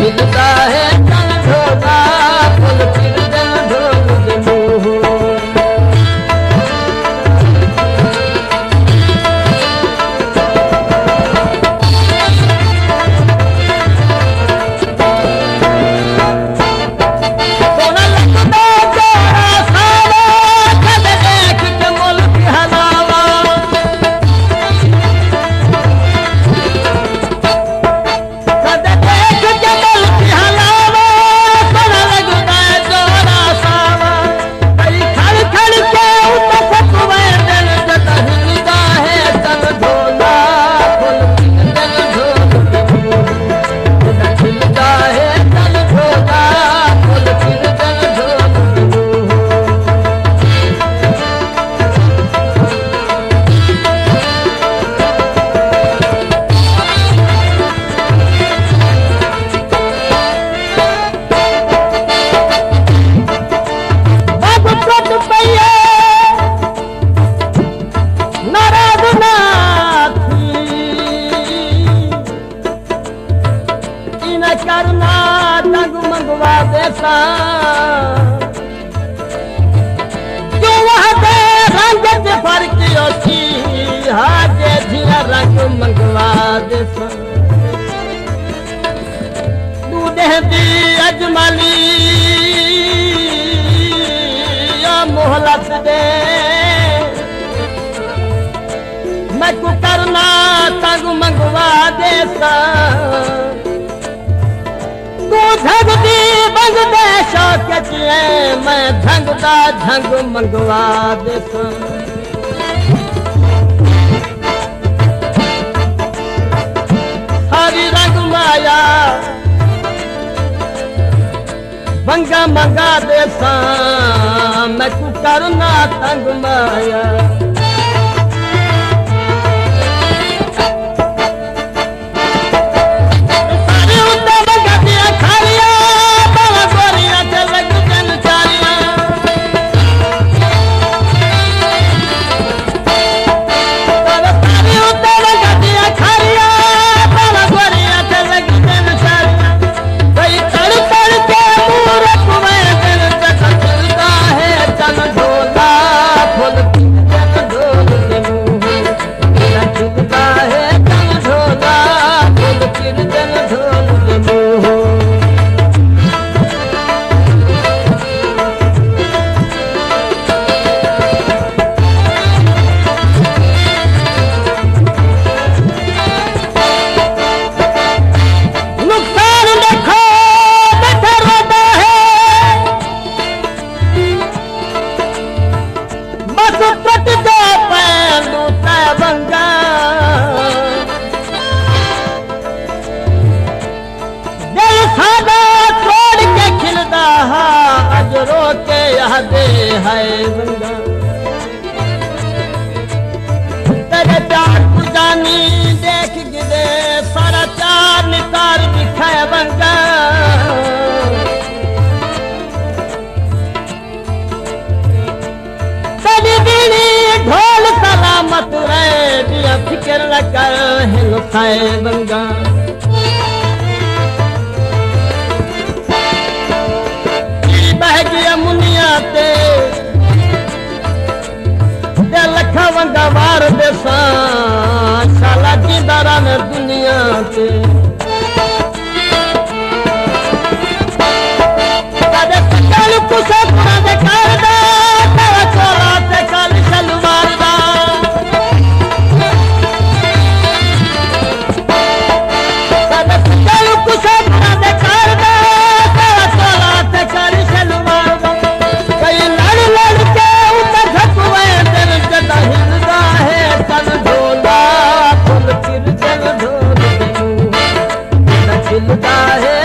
खिलता है तन ढोला फूल कीर्तन ढोल मोह करना तंग मंगवा देसा जो वहाँ पे रंग से फर्क अच्छी हाजे झिया रंग मंगवा देसा तू देहती अजमली या मोहलत दे मैं को करना तंग मंगवा देसा तू झंगदी बंग दे शौकत है मैं झंगदा झंग मंगवा देसा हरी रंग माया बंगा मंगा देसा मैं तू करना तंग माया दे है बंगा तेरे प्यार पुजानी देख गिरे सारा चार नितार दिखाए बंगा तेरी बीड़ी ढोल सलामत रहे दिया फिक्र लगा है लुखाए बंगा बह गया मुनिया ते लखा वंगा वार देसा शाला की दारा में दुनिया ते कल कुछ पूरा देखार दा तेरा चोला ते कल शलवार दा कल कुछ पूरा देखार दा तेरा चोला ते कल खिलता है